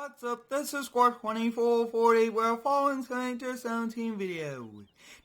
What's up, this is Squad 2440, we're following Connector 17 video.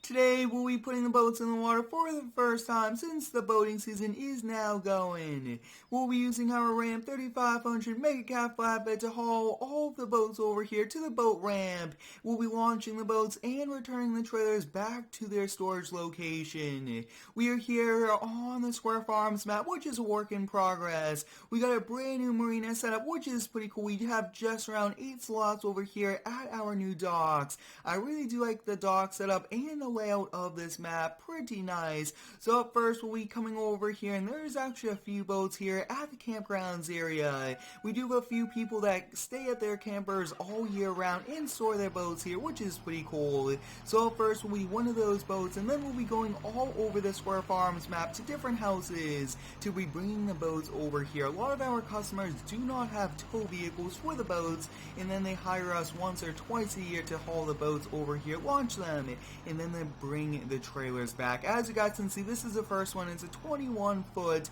Today we'll be putting the boats in the water for the first time since the boating season is now going. We'll be using our Ram 3500 Mega Cat flatbed to haul all of the boats over here to the boat ramp. We'll be launching the boats and returning the trailers back to their storage location. We are here on the Square Farms map, which is a work in progress. We got a brand new marina setup, which is pretty cool. We have just around 8 slots over here at our new docks. I really do like the dock setup and the layout of this map, pretty nice. So up first we'll be coming over here, and there's actually a few boats here at the campgrounds area. We do have a few people that stay at their campers all year round and store their boats here, which is pretty cool. So up first will be one of those boats, and then we'll be going all over the Square Farms map to different houses to be bringing the boats over here. A lot of our customers do not have tow vehicles for the boats, and then they hire us once or twice a year to haul the boats over here, launch them, and then they bring the trailers back. As you guys can see, this is the first one. It's a 21-foot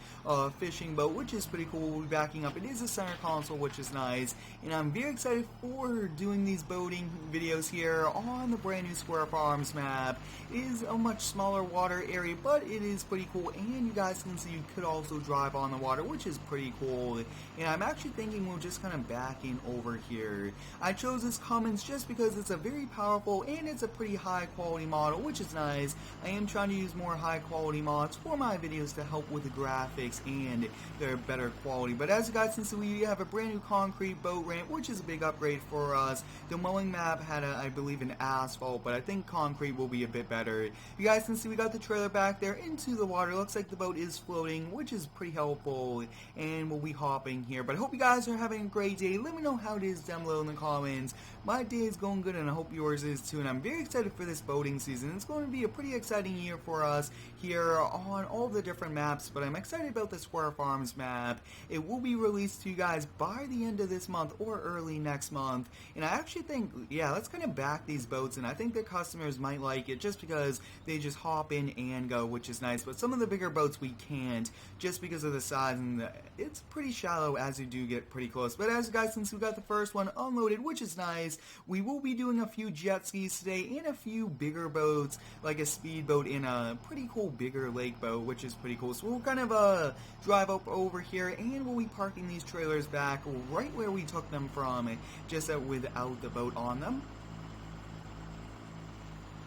fishing boat, which is pretty cool. We'll be backing up. It is a center console, which is nice, and I'm very excited for doing these boating videos here on the brand new Square Farms map. It is a much smaller water area, but it is pretty cool, and you guys can see you could also drive on the water, which is pretty cool. And I'm actually thinking we'll just kind of back in over here. I chose this Cummins just because it's a very powerful and it's a pretty high quality model, which is nice. I am trying to use more high quality mods for my videos to help with the graphics and their better quality. But as you guys can see, we have a brand new concrete boat ramp, which is a big upgrade for us. The mowing map had I believe an asphalt, but I think concrete will be a bit better. You guys can see we got the trailer back there into the water. Looks like the boat is floating, which is pretty helpful, and we'll be hopping here. But I hope you guys are having a great day. Let me know how it is down below in the comments. My day is going good, and I hope yours is too, and I'm very excited for this boating season. It's going to be a pretty exciting year for us here on all the different maps, but I'm excited about the Square Farms map. It will be released to you guys by the end of this month or early next month, and I actually think, yeah, let's kind of back these boats, and I think the customers might like it just because they just hop in and go, which is nice. But some of the bigger boats we can't just because of the size, and it's pretty shallow as you do get pretty close. But as you guys can see, we got the first one unloaded, which is nice. We will be doing a few jet skis today and a few bigger boats, like a speedboat and a pretty cool bigger lake boat, which is pretty cool. So we'll kind of drive up over here, and we'll be parking these trailers back right where we took them from, just without the boat on them.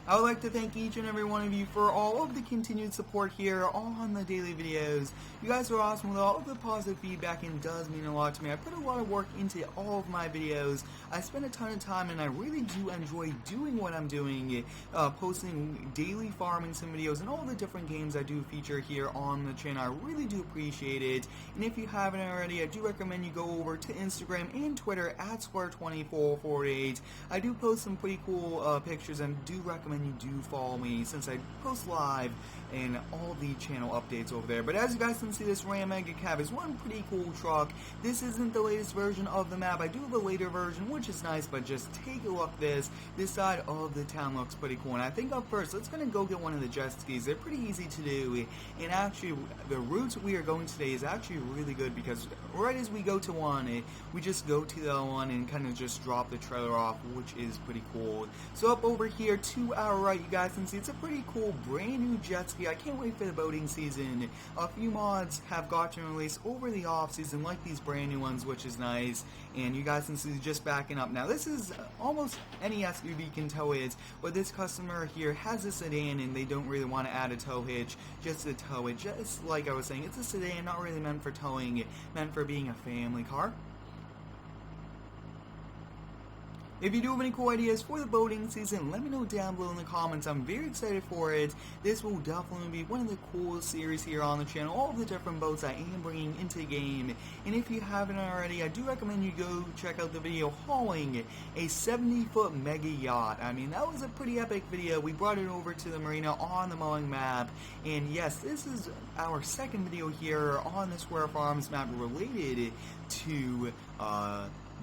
I would like to thank each and every one of you for all of the continued support here on the daily videos. You guys are awesome with all of the positive feedback, and it does mean a lot to me. I put a lot of work into all of my videos. I spend a ton of time, and I really do enjoy doing what I'm doing, posting daily farming sim videos and all the different games I do feature here on the channel. I really do appreciate it, and if you haven't already, I do recommend you go over to Instagram and Twitter at Square2448. I do post some pretty cool pictures, and do recommend you do follow me since I post live and all the channel updates over there. But as you guys can see, this Ram Mega Cab is one pretty cool truck. This isn't the latest version of the map. I do have a later version, which is nice, but just take a look. This side of the town looks pretty cool, and I think up first, let's gonna go get one of the jet skis. They're pretty easy to do, and actually the route we are going today is actually really good because right as we go to one, we just go to the other one and kind of just drop the trailer off, which is pretty cool. So up over here to our right, you guys can see it's a pretty cool brand new jet ski. I can't wait for the boating season. A few mods have gotten released over the off season, like these brand new ones, which is nice. And you guys can see just backing up. Now this is almost any SUV can tow it, but this customer here has a sedan and they don't really want to add a tow hitch just to tow it. Just like I was saying, it's a sedan, not really meant for towing, meant for being a family car. If you do have any cool ideas for the boating season, let me know down below in the comments. I'm very excited for it. This will definitely be one of the coolest series here on the channel. All of the different boats I am bringing into the game. And if you haven't already, I do recommend you go check out the video hauling a 70-foot mega yacht. I mean, that was a pretty epic video. We brought it over to the marina on the mowing map. And yes, this is our second video here on the Square Farms map related to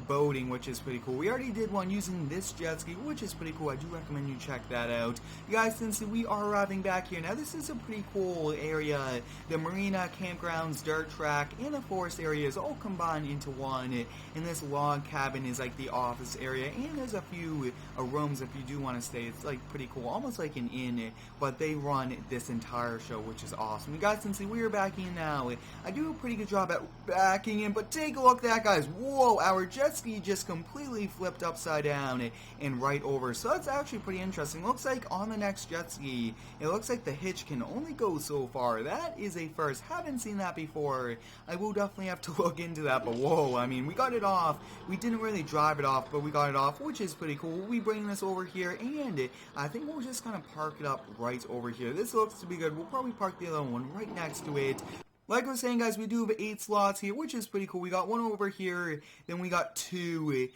boating, which is pretty cool. We already did one using this jet ski, which is pretty cool. I do recommend you check that out. You guys can see we are arriving back here. Now this is a pretty cool area. The marina, campgrounds, dirt track, and the forest areas all combined into one. And this log cabin is like the office area, and there's a few rooms if you do want to stay. It's like pretty cool, almost like an inn, but they run this entire show, which is awesome. You guys can see we are backing in now. I do a pretty good job at backing in, but take a look at that, guys. Whoa, our jet ski just completely flipped upside down and right over. So that's actually pretty interesting. Looks like on the next jet ski, it looks like the hitch can only go so far. That is a first. Haven't seen that before. I will definitely have to look into that, but whoa, I mean, we got it off. We didn't really drive it off, but we got it off, which is pretty cool. We'll be bringing this over here, and I think we'll just kind of park it up right over here. This looks to be good. We'll probably park the other one right next to it. Like I was saying, guys, we do have 8 slots here, which is pretty cool. We got one over here, then we got two,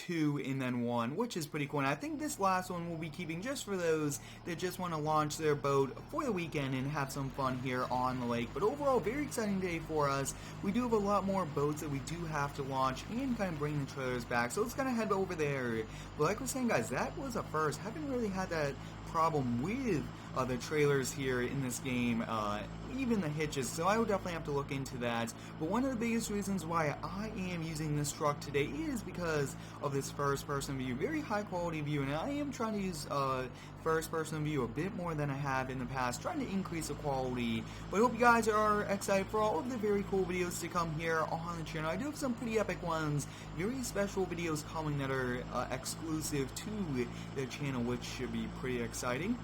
and then 1, which is pretty cool. And I think this last one we'll be keeping just for those that just want to launch their boat for the weekend and have some fun here on the lake. But overall, very exciting day for us. We do have a lot more boats that we do have to launch and kind of bring the trailers back. So let's kind of head over there. But like I was saying, guys, that was a first. Haven't really had that problem with the trailers here in this game, even the hitches, so I would definitely have to look into that. But one of the biggest reasons why I am using this truck today is because of this first person view, very high quality view, and I am trying to use first person view a bit more than I have in the past, trying to increase the quality. But I hope you guys are excited for all of the very cool videos to come here on the channel. I do have some pretty epic ones, very special videos coming that are exclusive to the channel, which should be pretty exciting.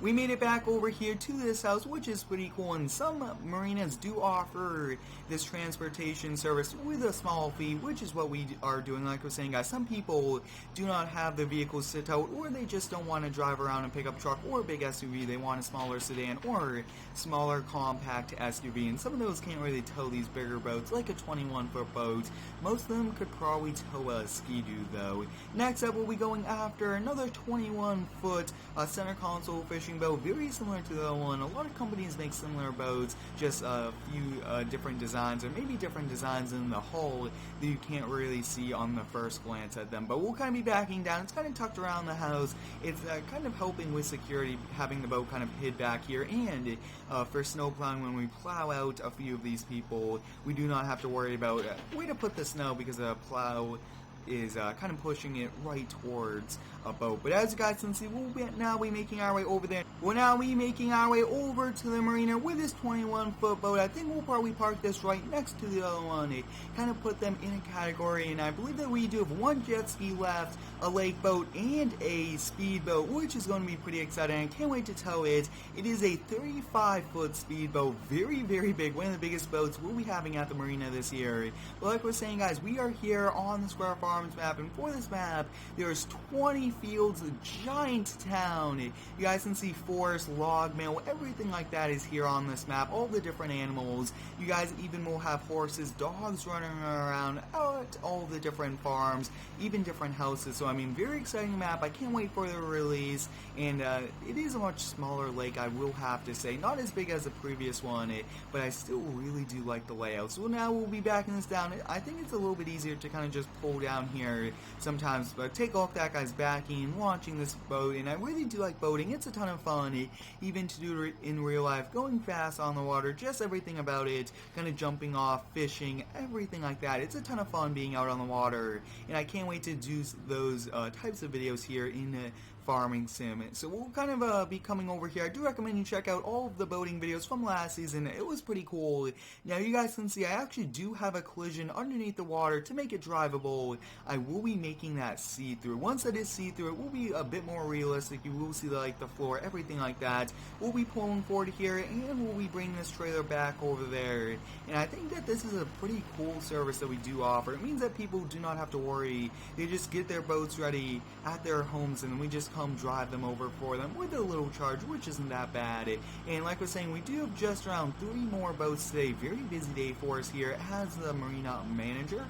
We made it back over here to this house, which is pretty cool, and some marinas do offer this transportation service with a small fee, which is what we are doing. Like I was saying, guys, some people do not have the vehicles to tow, or they just don't want to drive around a pickup truck or a big SUV. They want a smaller sedan or smaller compact SUV, and some of those can't really tow these bigger boats, like a 21-foot boat. Most of them could probably tow a Ski-Doo, though. Next up, we'll be going after another 21-foot center console fishing boat, very similar to the other one. A lot of companies make similar boats, just a few different designs, or maybe different designs in the hull that you can't really see on the first glance at them. But we'll kind of be backing down. It's kind of tucked around the house. It's kind of helping with security, having the boat kind of hid back here, and for snow plowing, when we plow out a few of these people, we do not have to worry about where to put the snow, because the plow is kind of pushing it right towards a boat. But as you guys can see, we'll now be making our way over there. We'll now be making our way over to the marina with this 21-foot boat. I think we'll probably park this right next to the other one. Kind of put them in a category, and I believe that we do have one jet ski left, a lake boat, and a speedboat, which is going to be pretty exciting. I can't wait to tow it. It is a 35-foot speedboat, very, very big, one of the biggest boats we'll be having at the marina this year. But like I was saying, guys, we are here on the Square Farms map, and for this map, there's 20 fields, a giant town. You guys can see forest, log mill, everything like that is here on this map, all the different animals. You guys even will have horses, dogs running around at all the different farms, even different houses. So I mean, very exciting map. I can't wait for the release, and it is a much smaller lake, I will have to say. Not as big as the previous one, but I still really do like the layout. So now we'll be backing this down. I think it's a little bit easier to kind of just pull down here sometimes, but take a look at that guy's backing, launching this boat, and I really do like boating. It's a ton of fun, even to do it in real life, going fast on the water, just everything about it, kind of jumping off, fishing, everything like that. It's a ton of fun being out on the water, and I can't wait to do those types of videos here in farming sim. So we'll kind of be coming over here. I do recommend you check out all of the boating videos from last season. It was pretty cool. Now you guys can see I actually do have a collision underneath the water to make it drivable. I will be making that see-through. Once that is see-through, it will be a bit more realistic. You will see like the floor, everything like that. We'll be pulling forward here, and we'll be bringing this trailer back over there. And I think that this is a pretty cool service that we do offer. It means that people do not have to worry. They just get their boats ready at their homes, and we just come drive them over for them with a little charge, which isn't that bad. And like I was saying, we do have just around 3 more boats today. Very busy day for us here as the marina manager.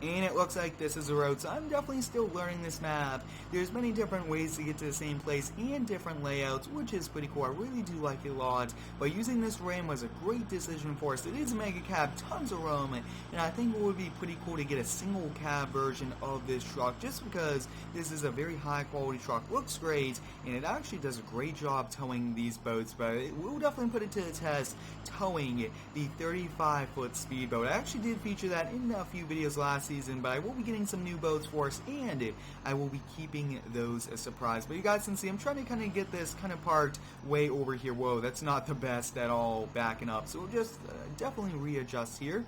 And it looks like this is a road, so I'm definitely still learning this map. There's many different ways to get to the same place and different layouts, which is pretty cool. I really do like it a lot. But using this ram was a great decision for us. It is a mega cab, tons of room, and I think it would be pretty cool to get a single cab version of this truck, just because this is a very high quality truck. Looks great, and it actually does a great job towing these boats, but we'll definitely put it to the test towing the 35-foot speedboat. I actually did feature that in a few videos last season, but I will be getting some new boats for us, and I will be keeping those a surprise. But you guys can see I'm trying to kind of get this kind of parked way over here. Whoa, that's not the best at all, backing up, so we'll just definitely readjust here.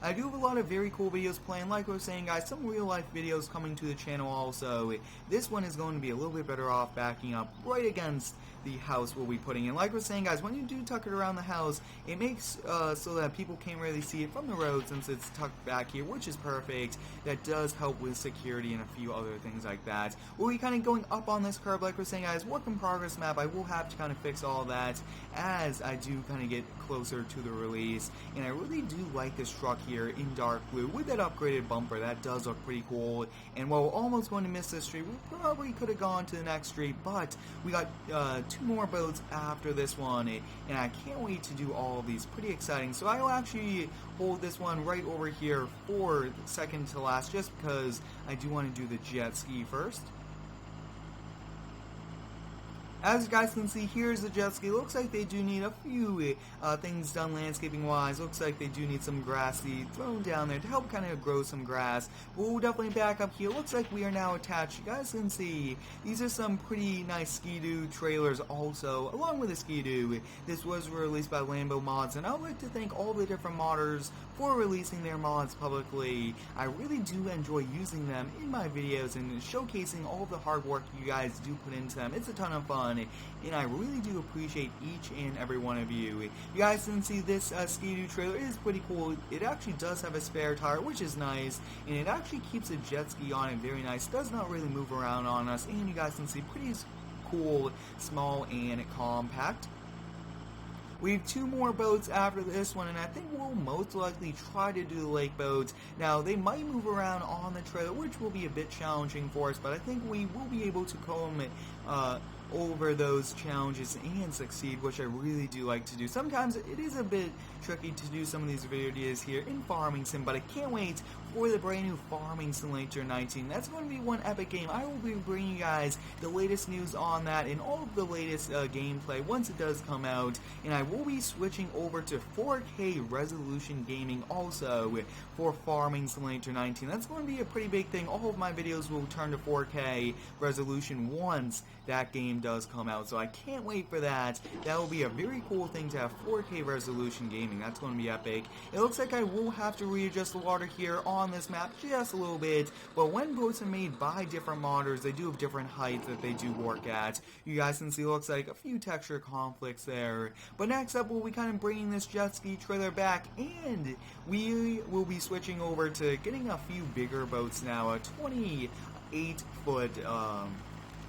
I do have a lot of very cool videos planned, like I was saying guys, some real life videos coming to the channel also. This one is going to be a little bit better off backing up right against the house we'll be putting in. Like I was saying guys, when you do tuck it around the house, it makes so that people can't really see it from the road since it's tucked back here, which is perfect. That does help with security and a few other things like that. We'll be kind of going up on this curb, like I was saying guys, work in progress map. I will have to kind of fix all that as I do kind of get closer to the release, and I really do like this truck here in dark blue with that upgraded bumper. That does look pretty cool, and while we're almost going to miss this street, we probably could have gone to the next street, but we got 2 more boats after this one, and I can't wait to do all of these. Pretty exciting. So I will actually hold this one right over here for second to last, just because I do want to do the jet ski first. As you guys can see, here's the jet ski. Looks like they do need a few things done landscaping wise. Looks like they do need some grass seed thrown down there to help kind of grow some grass. We'll definitely back up here. Looks like we are now attached. You guys can see these are some pretty nice Ski-Doo trailers also, along with the Ski-Doo. This was released by Lambo Mods, and I would like to thank all the different modders for releasing their mods publicly. I really do enjoy using them in my videos and showcasing all the hard work you guys do put into them. It's a ton of fun, and I really do appreciate each and every one of you. You guys can see this Ski-Doo trailer is pretty cool. It actually does have a spare tire, which is nice, and it actually keeps a jet ski on it very nice. Does not really move around on us, and you guys can see pretty cool, small, and compact. We have 2 more boats after this one, and I think we'll most likely try to do the lake boats. Now, they might move around on the trailer, which will be a bit challenging for us, but I think we will be able to comb over those challenges and succeed, which I really do like to do. Sometimes it is a bit tricky to do some of these videos here in Farming Sim, but I can't wait for the brand new Farming Simulator 19. That's going to be one epic game. I will be bringing you guys the latest news on that and all of the latest gameplay once it does come out, and I will be switching over to 4K resolution gaming also for Farming Simulator 19. That's going to be a pretty big thing. All of my videos will turn to 4K resolution once that game does come out, so I can't wait for that. That will be a very cool thing to have 4K resolution gaming. That's going to be epic. It looks like I will have to readjust the water here on this map just a little bit, but when boats are made by different modders, they do have different heights that they do work at. You guys can see it looks like a few texture conflicts there. But next up, we'll be kind of bringing this jet ski trailer back, and we will be switching over to getting a few bigger boats now, a 28-foot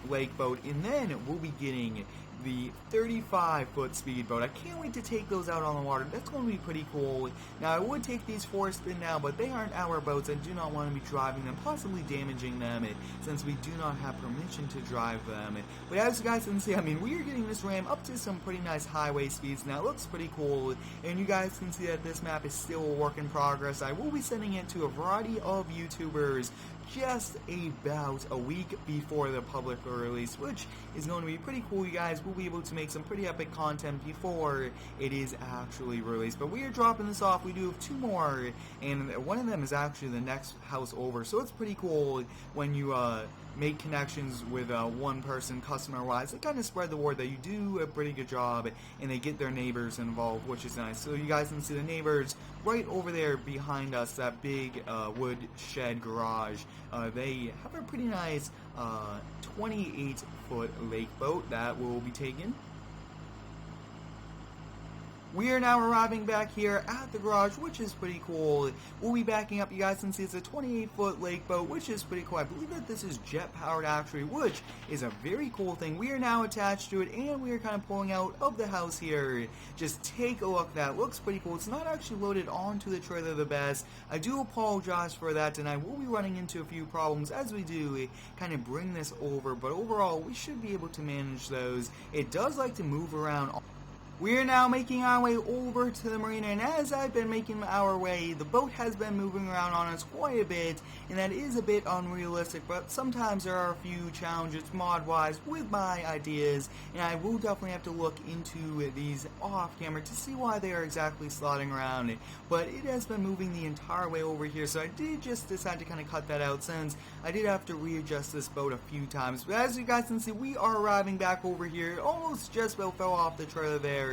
lake boat, and then we'll be getting the 35-foot speedboat. I can't wait to take those out on the water. That's going to be pretty cool. Now, I would take these for a spin now, but they aren't our boats. I do not want to be driving them, possibly damaging them, since we do not have permission to drive them. But as you guys can see, I mean, we are getting this ram up to some pretty nice highway speeds now. It looks pretty cool, and you guys can see that this map is still a work in progress. I will be sending it to a variety of YouTubers just about a week before the public release, which is going to be pretty cool. You guys will be able to make some pretty epic content before it is actually released. But we are dropping this off. We do have 2 more, and one of them is actually the next house over, so it's pretty cool when you make connections with one person customer-wise. They kind of spread the word that you do a pretty good job, and they get their neighbors involved, which is nice. So you guys can see the neighbors right over there behind us, that big wood shed garage. They have a pretty nice 28-foot lake boat that will be taken. We are now arriving back here at the garage, which is pretty cool. We'll be backing up, you guys can see it's a 28-foot lake boat, which is pretty cool. I believe that this is jet-powered actually, which is a very cool thing. We are now attached to it, and we are kind of pulling out of the house here. Just take a look, that looks pretty cool. It's not actually loaded onto the trailer the best. I do apologize for that, and I will be running into a few problems as we do kind of bring this over, but overall, we should be able to manage those. It does like to move around. We are now making our way over to the marina, and as I've been making our way, the boat has been moving around on us quite a bit, and that is a bit unrealistic, but sometimes there are a few challenges mod-wise with my ideas, and I will definitely have to look into these off-camera to see why they are exactly slotting around. But it has been moving the entire way over here, so I did just decide to kind of cut that out since I did have to readjust this boat a few times. But as you guys can see, we are arriving back over here. It almost just about fell off the trailer there.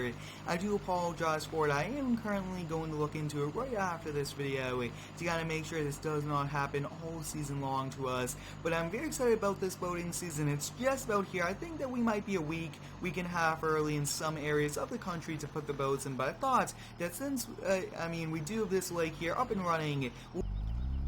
I do apologize for it. I am currently going to look into it right after this video to kind of make sure this does not happen all season long to us. But I'm very excited about this boating season. It's just about here. I think that we might be a week and a half early in some areas of the country to put the boats in. But I thought that since, we do have this lake here up and running,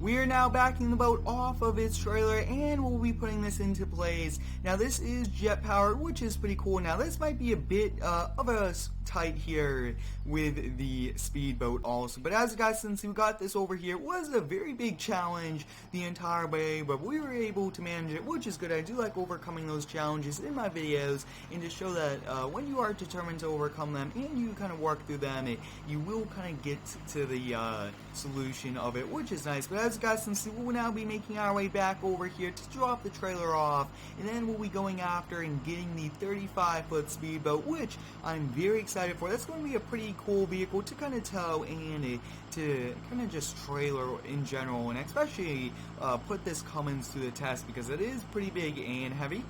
we are now backing the boat off of its trailer, and we'll be putting this into place. Now this is jet powered, which is pretty cool. Now this might be a bit of a tight here with the speedboat also, but as you guys can see, we got this over here. It was a very big challenge the entire way, but we were able to manage it, which is good. I do like overcoming those challenges in my videos, and to show that when you are determined to overcome them and you kind of work through them, you will kind of get to the solution of it, which is nice. But as you guys can see, we'll now be making our way back over here to drop the trailer off, and then we'll be going after and getting the 35-foot speedboat, which I'm very excited for. That's going to be a pretty cool vehicle to kind of tow and to kind of just trailer in general, and especially put this Cummins to the test because it is pretty big and heavy.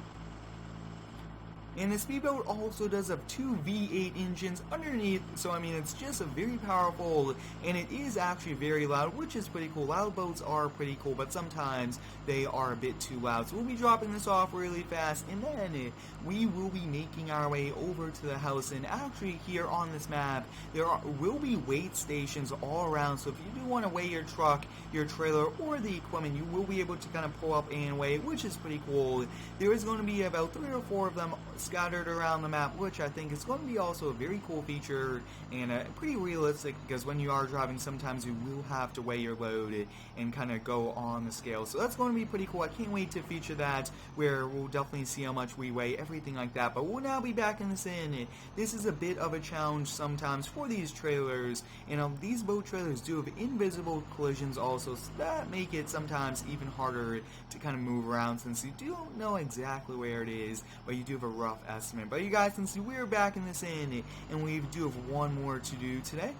And the speedboat also does have two V8 engines underneath, so I mean it's just a very powerful, and it is actually very loud, which is pretty cool. Loud boats are pretty cool, but sometimes they are a bit too loud. So we'll be dropping this off really fast, and then we will be making our way over to the house. And actually here on this map, there will be weight stations all around, so if you do want to weigh your truck, your trailer, or the equipment, you will be able to kind of pull up and weigh, which is pretty cool. There is going to be about 3 or 4 of them scattered around the map, which I think is going to be also a very cool feature and pretty realistic, because when you are driving, sometimes you will have to weigh your load and kind of go on the scale. So that's going to be pretty cool. I can't wait to feature that, where we'll definitely see how much we weigh, everything like that. But we'll now be backing this in. This is a bit of a challenge sometimes for these trailers, and these boat trailers do have invisible collisions also, so that make it sometimes even harder to kind of move around, since you don't know exactly where it is, but you do have a rough estimate. But you guys can see we're backing this in, and we do have one more to do today.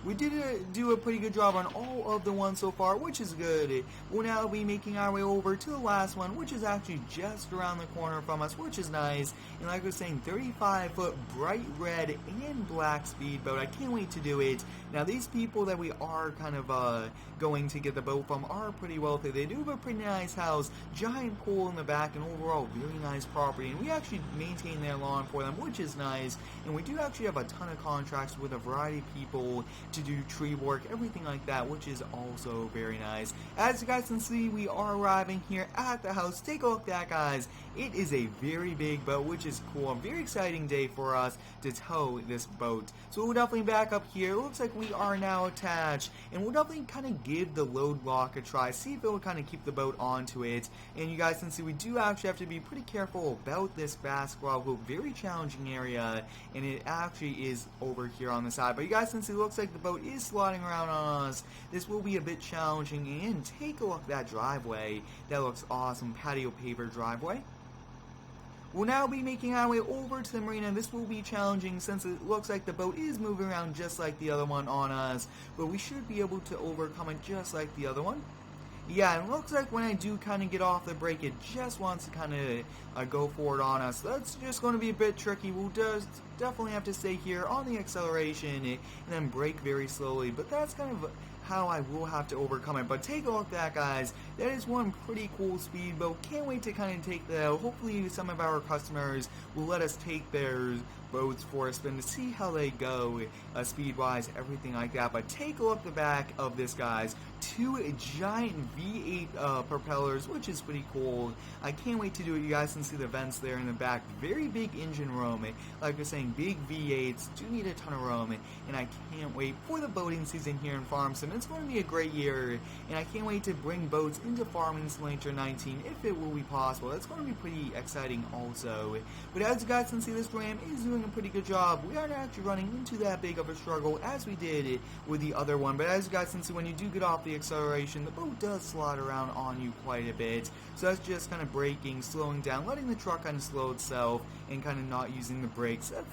We did do a pretty good job on all of the ones so far, which is good. We'll now be making our way over to the last one, which is actually just around the corner from us, which is nice. And like I was saying, 35-foot bright red and black speedboat. I can't wait to do it. Now, these people that we are kind of going to get the boat from are pretty wealthy. They do have a pretty nice house, giant pool in the back, and overall very nice property. And we actually maintain their lawn for them, which is nice. And we do actually have a ton of contracts with a variety of people to do tree work, everything like that, which is also very nice. As you guys can see, we are arriving here at the house. Take a look at that, guys. It is a very big boat, which is cool. A very exciting day for us to tow this boat. So we'll definitely back up here. It looks like we are now attached, and we'll definitely kind of give the load lock a try, see if it will kind of keep the boat onto it. And you guys can see we do actually have to be pretty careful about this basketball hoop, very challenging area, and it actually is over here on the side. But you guys can see it looks like the boat is sliding around on us. This will be a bit challenging, and take a look at that driveway. That looks awesome, patio paver driveway. We'll now be making our way over to the marina. This will be challenging since it looks like the boat is moving around just like the other one on us, but we should be able to overcome it just like the other one. Yeah, it looks like when I do kind of get off the brake, it just wants to kind of go forward on us. That's just going to be a bit tricky. We'll just definitely have to stay here on the acceleration and then brake very slowly, but that's kind of how I will have to overcome it. But take a look at that, guys. That is one pretty cool speedboat. Can't wait to kind of take that out. Hopefully some of our customers will let us take theirs boats for a spin to see how they go, speed-wise, everything like that. But take a look at the back of this, guys. Two giant V8 propellers, which is pretty cool. I can't wait to do it. You guys can see the vents there in the back. Very big engine room. Like I was saying, big V8s do need a ton of room, and I can't wait for the boating season here in Farm Sim. It's going to be a great year, and I can't wait to bring boats into Farming Simulator 19 if it will be possible. That's going to be pretty exciting also. But as you guys can see, this Ram is doing a pretty good job. We aren't actually running into that big of a struggle as we did with the other one, but as you guys can see, when you do get off the acceleration, the boat does slide around on you quite a bit. So that's just kind of braking, slowing down, letting the truck kind of slow itself, and kind of not using the brakes. That's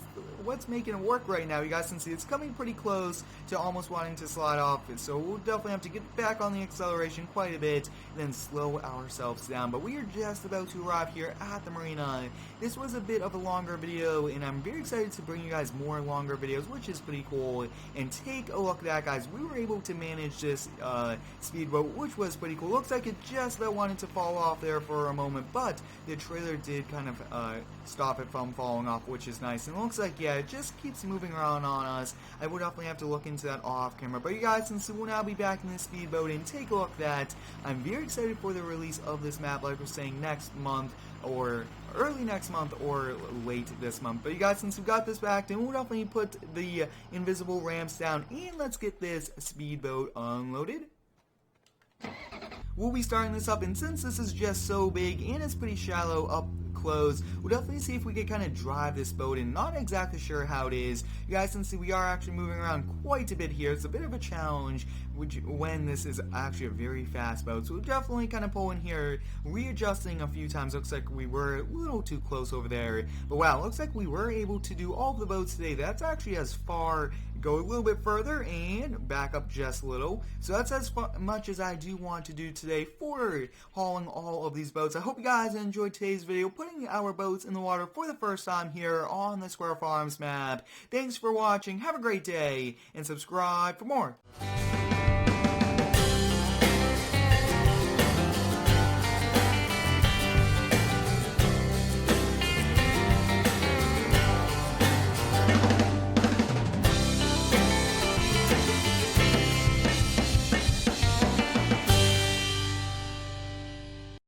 what's making it work right now. You guys can see it's coming pretty close to almost wanting to slide off, so we'll definitely have to get back on the acceleration quite a bit, and then slow ourselves down. But we are just about to arrive here at the marina. This was a bit of a longer video, and I'm very excited to bring you guys more longer videos, which is pretty cool. And take a look at that, guys. We were able to manage this speedboat, which was pretty cool. Looks like it just about wanted to fall off there for a moment, but the trailer did kind of stop it from falling off, which is nice. And it looks like, yeah, it just keeps moving around on us. I would definitely have to look into that off camera. But you guys, since we'll now be back in this speedboat, and take a look at that. I'm very excited for the release of this map, like we're saying, next month, or early next month, or late this month. But you guys, since we got this back, then we'll definitely put the invisible ramps down, and let's get this speedboat unloaded. We'll be starting this up, and since this is just so big and it's pretty shallow up close, we'll definitely see if we can kind of drive this boat in. Not exactly sure how it is. You guys can see we are actually moving around quite a bit here. It's a bit of a challenge when this is actually a very fast boat. So we'll definitely kind of pull in here, readjusting a few times. Looks like we were a little too close over there. But wow, looks like we were able to do all of the boats today. That's actually as far, go a little bit further and back up just a little. So that's as much as I do want to do today for hauling all of these boats. I hope you guys enjoyed today's video, putting our boats in the water for the first time here on the Square Farms map. Thanks for watching, have a great day, and subscribe for more.